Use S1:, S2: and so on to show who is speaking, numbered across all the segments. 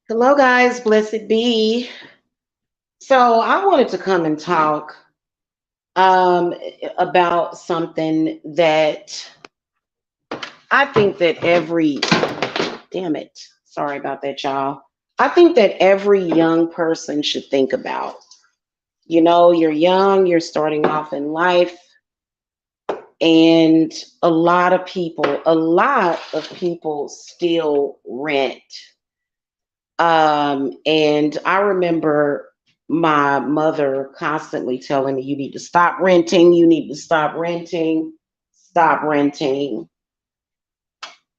S1: Hello, guys. Blessed be. So, I wanted to come and talk um, about something that I think that damn it, sorry about that, y'all. I think that every young person should think about. You're young, you're starting off in life, and a lot of people still rent. And I remember my mother constantly telling me, you need to stop renting, you need to stop renting, stop renting.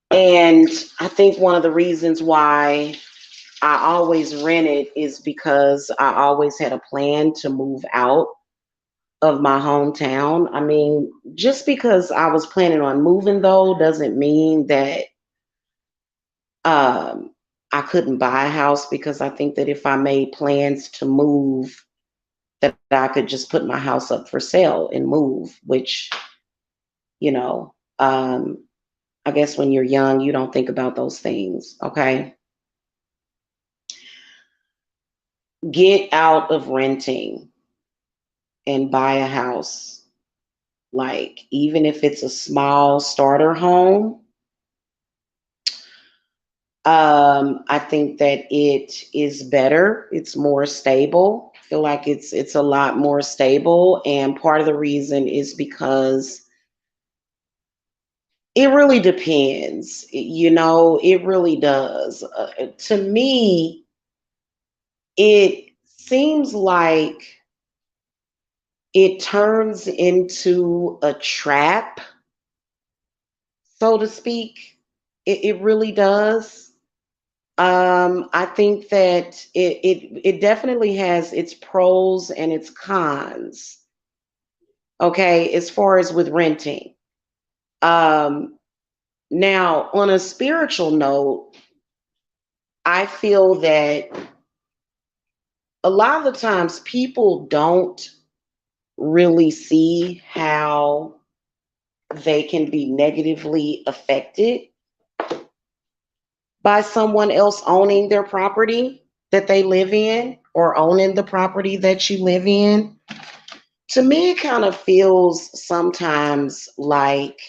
S1: And I think one of the reasons why I always rented is because I always had a plan to move out of my hometown. I mean, just because I was planning on moving, though, doesn't mean that um, I couldn't buy a house, because I think that if I made plans to move, that I could just put my house up for sale and move, which, you know, um, I guess when you're young, you don't think about those things. Okay. Get out of renting and buy a house. Like, even if it's a small starter home, I think that it is better. It's more stable. I feel like it's a lot more stable. And part of the reason is because it really depends. It really does. To me, it seems like it turns into a trap, so to speak. It really does. I think that it definitely has its pros and its cons. Okay, as far as with renting. Um, Now, on a spiritual note, I feel that a lot of the times people don't really see how they can be negatively affected by someone else owning their property that they live in, or owning the property that you live in. To me, it kind of feels sometimes like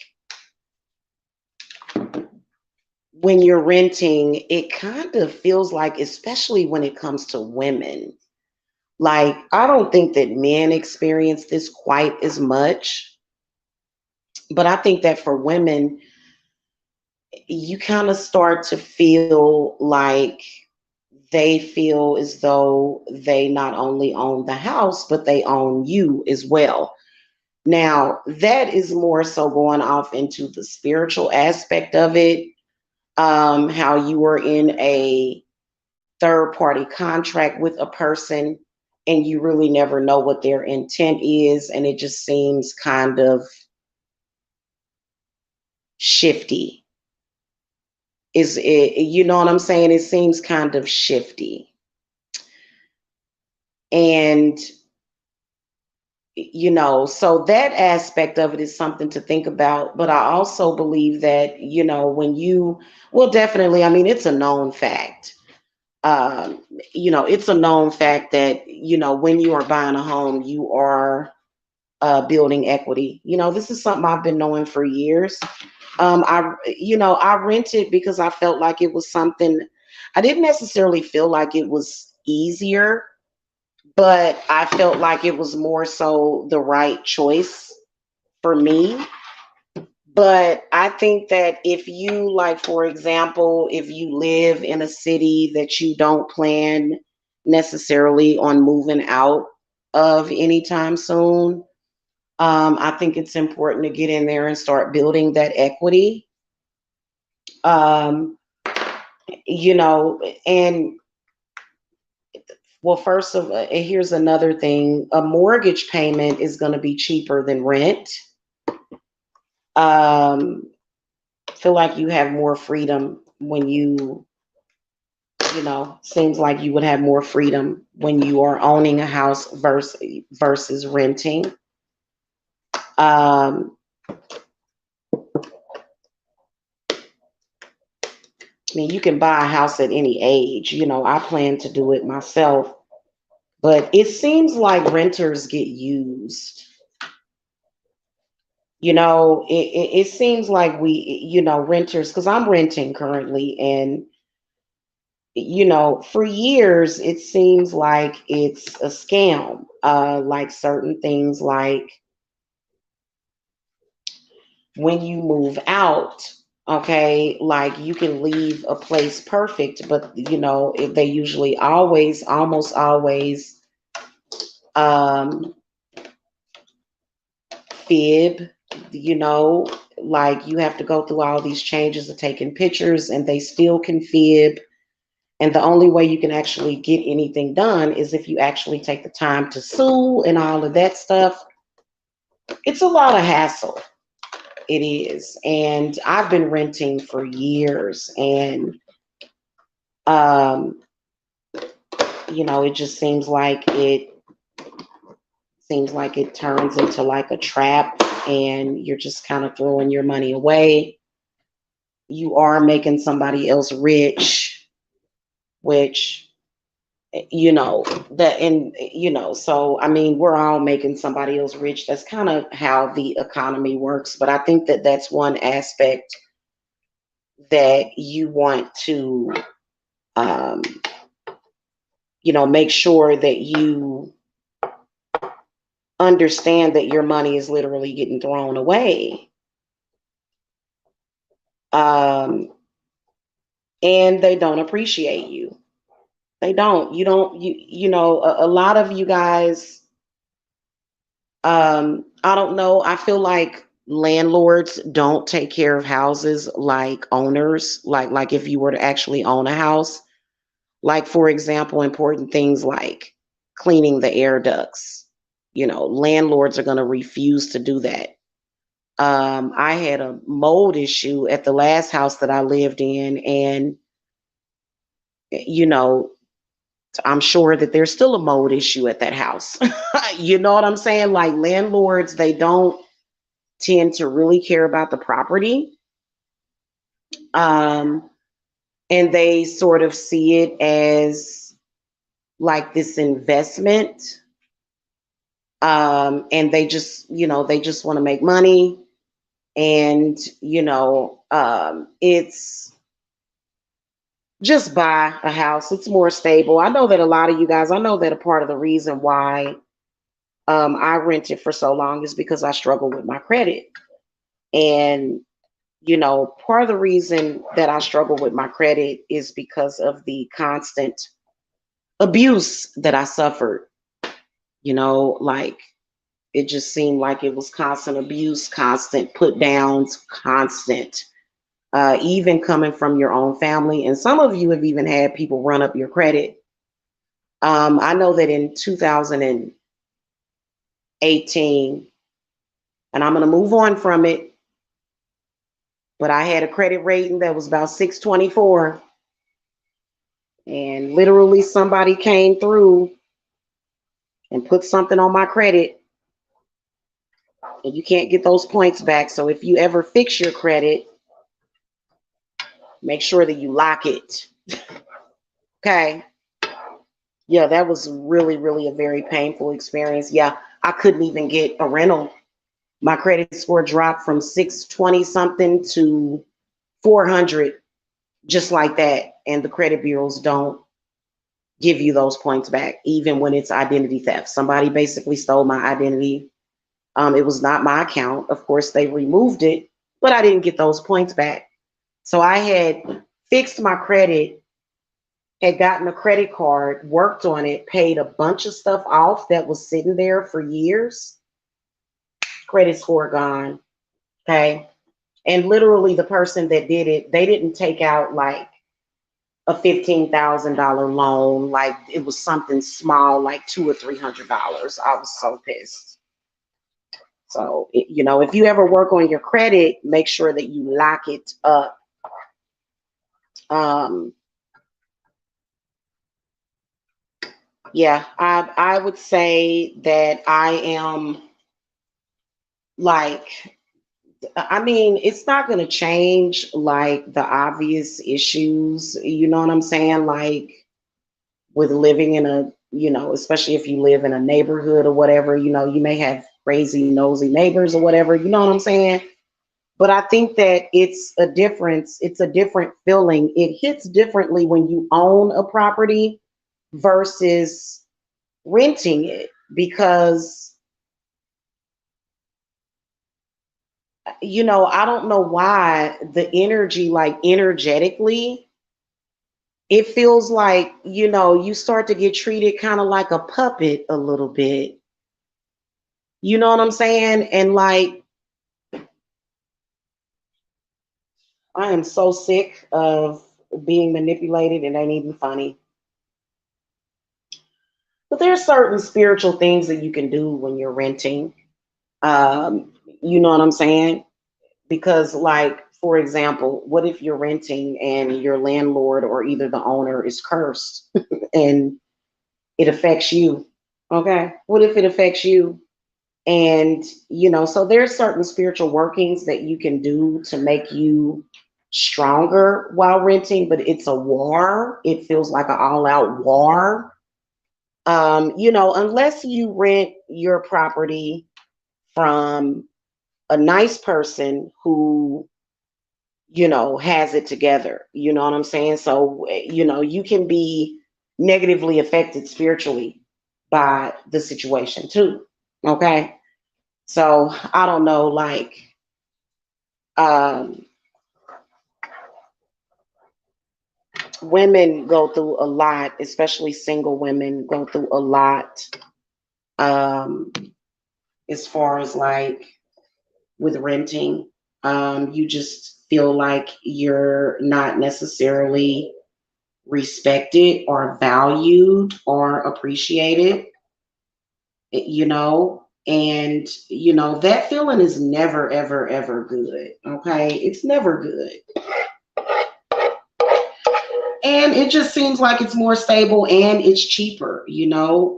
S1: when you're renting, it kind of feels like, especially when it comes to women, like, I don't think that men experience this quite as much, but I think that for women, you kind of start to feel like they feel as though they not only own the house, but they own you as well. Now, that is more so going off into the spiritual aspect of it, how you are in a third party contract with a person and you really never know what their intent is. And it just seems kind of shifty. You know what I'm saying? It seems kind of shifty. And so that aspect of it is something to think about. But I also believe that, when well, definitely, I mean, it's a known fact. Um, it's a known fact that, when you are buying a home, you are building equity. This is something I've been knowing for years. I rented because I felt like it was something. I didn't necessarily feel like it was easier, but I felt like it was more so the right choice for me. But I think that if you, like, for example, if you live in a city that you don't plan necessarily on moving out of anytime soon, I think it's important to get in there and start building that equity. Um, and well, first of here's another thing: a mortgage payment is going to be cheaper than rent. Feel like you have more freedom when seems like you would have more freedom when you are owning a house versus renting. Um, I mean, you can buy a house at any age. I plan to do it myself, but it seems like renters get used. It seems like renters, because I'm renting currently, and for years it seems like it's a scam. Like certain things, like when you move out, okay, like you can leave a place perfect, but if they usually always, almost always, um, fib, you know, like you have to go through all these changes of taking pictures and they still can fib. And the only way you can actually get anything done is if you actually take the time to sue and all of that stuff. It's a lot of hassle. It is. And I've been renting for years, and um, it just seems like it turns into like a trap, and you're just kind of throwing your money away. You are making somebody else rich, which that, and so I mean, we're all making somebody else rich. That's kind of how the economy works. But I think that that's one aspect that you want to um, make sure that you understand that your money is literally getting thrown away. um, and they don't appreciate you. They don't. You don't. A lot of you guys. I don't know. I feel like landlords don't take care of houses like owners. Like if you were to actually own a house, like for example, important things like cleaning the air ducts. Landlords are going to refuse to do that. I had a mold issue at the last house that I lived in, and you know, I'm sure that there's still a mold issue at that house. You know what I'm saying? Like landlords, they don't tend to really care about the property. Um, and they sort of see it as like this investment. And they just want to make money. And, it's just buy a house. It's more stable. I know that a lot of you guys, I know that a part of the reason why I rented for so long is because I struggle with my credit. And, part of the reason that I struggle with my credit is because of the constant abuse that I suffered. Like it just seemed like it was constant abuse, constant put downs, constant, even coming from your own family. And some of you have even had people run up your credit. I know that in 2018, and I'm going to move on from it, but I had a credit rating that was about 624. And literally somebody came through and put something on my credit, and you can't get those points back. So if you ever fix your credit, make sure that you lock it. Okay. Yeah, that was really, really a very painful experience. Yeah, I couldn't even get a rental. My credit score dropped from 620 something to 400, just like that. And the credit bureaus don't give you those points back, even when it's identity theft. Somebody basically stole my identity. It was not my account. Of course, they removed it, but I didn't get those points back. So I had fixed my credit, had gotten a credit card, worked on it, paid a bunch of stuff off that was sitting there for years. Credit score gone. Okay. And literally, the person that did it, they didn't take out like a $15,000 loan. Like it was something small, like $200 or $300. I was so pissed. So, if you ever work on your credit, make sure that you lock it up. Um, yeah, I would say that I am like I mean, it's not going to change like the obvious issues, you know what I'm saying? Like with living in a, especially if you live in a neighborhood or whatever, you may have crazy, nosy neighbors or whatever, you know what I'm saying? But I think that it's a different feeling. It hits differently when you own a property versus renting it because, I don't know why the energy, like energetically, it feels like, you start to get treated kind of like a puppet a little bit. You know what I'm saying? And like, I am so sick of being manipulated. It ain't even funny. But there's certain spiritual things that you can do when you're renting. You know what I'm saying? Because, like, for example, what if you're renting and your landlord or either the owner is cursed and it affects you? Okay. What if it affects you? And, so there's certain spiritual workings that you can do to make you stronger while renting, but it's a war. It feels like an all out war. Unless you rent your property from a nice person who, has it together. You know what I'm saying? So, you can be negatively affected spiritually by the situation too. Okay. So I don't know, like, um, women go through a lot, especially single women go through a lot, um, as far as like with renting. You just feel like you're not necessarily respected or valued or appreciated, and that feeling is never, ever, ever good. Okay, it's never good. And it just seems like it's more stable and it's cheaper.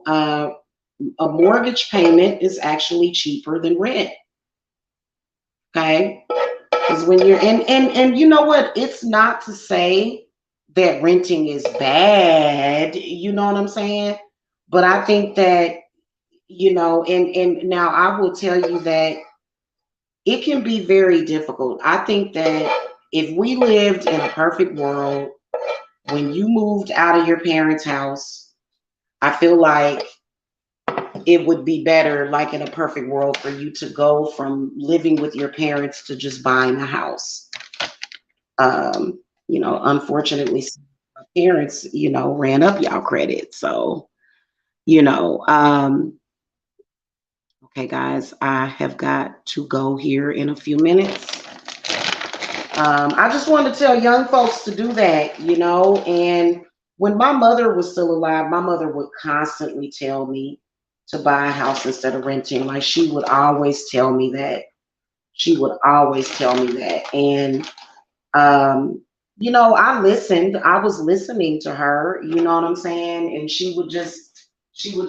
S1: A mortgage payment is actually cheaper than rent. Okay, because when you're and you know what, it's not to say that renting is bad, you know what I'm saying? But I think that, and now I will tell you that it can be very difficult. I think that if we lived in a perfect world, when you moved out of your parents' house, I feel like it would be better, like in a perfect world, for you to go from living with your parents to just buying a house. Unfortunately, my parents, ran up y'all credit. So, you know, um, okay, guys, I have got to go here in a few minutes. I just wanted to tell young folks to do that, and when my mother was still alive, my mother would constantly tell me to buy a house instead of renting. Like she would always tell me that. She would always tell me that. And I listened. I was listening to her, you know what I'm saying? And she would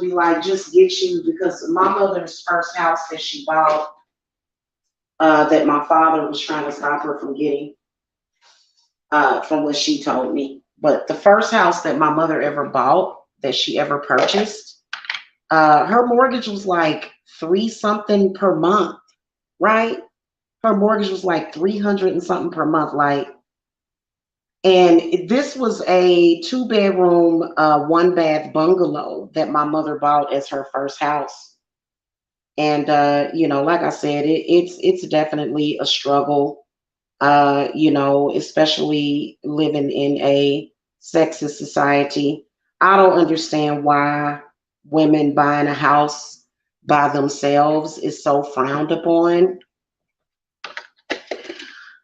S1: be like, just get you, because my mother's first house that she bought, that my father was trying to stop her from getting, from what she told me. But the first house that my mother ever bought, that she ever purchased, her mortgage was like three something per month, right? Her mortgage was like 300 and something per month, like. And this was a two-bedroom, one bath bungalow that my mother bought as her first house. And like I said, it's definitely a struggle, especially living in a sexist society. I don't understand why women buying a house by themselves is so frowned upon.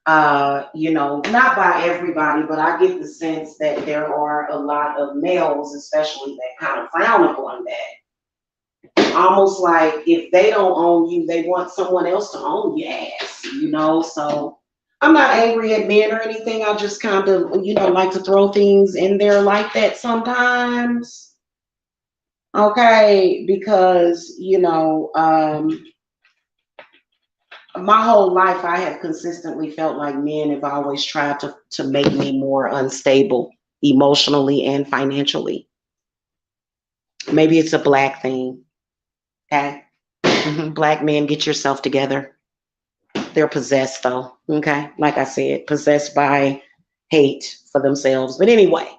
S1: Not by everybody, but I get the sense that there are a lot of males, especially, that kind of frown upon that. Almost like if they don't own you, they want someone else to own your ass. So I'm not angry at men or anything. I just kind of, like to throw things in there like that sometimes. Okay, because, My whole life I have consistently felt like men have always tried to make me more unstable emotionally and financially. Maybe it's a black thing. Okay. Black men, get yourself together. They're possessed though. Okay. Like I said, possessed by hate for themselves. But anyway,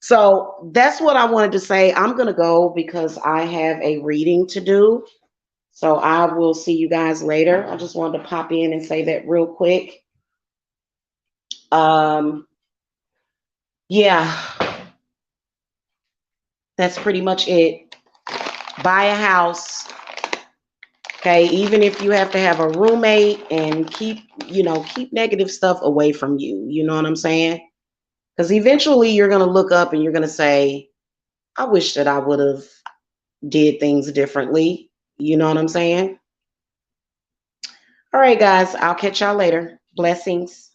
S1: so that's what I wanted to say. I'm going to go because I have a reading to do. So I will see you guys later. I just wanted to pop in and say that real quick. Um, yeah, that's pretty much it. Buy a house. Okay, even if you have to have a roommate and keep negative stuff away from you. You know what I'm saying? Because eventually you're gonna look up and you're gonna say, I wish that I would have did things differently. You know what I'm saying? All right, guys, I'll catch y'all later. Blessings.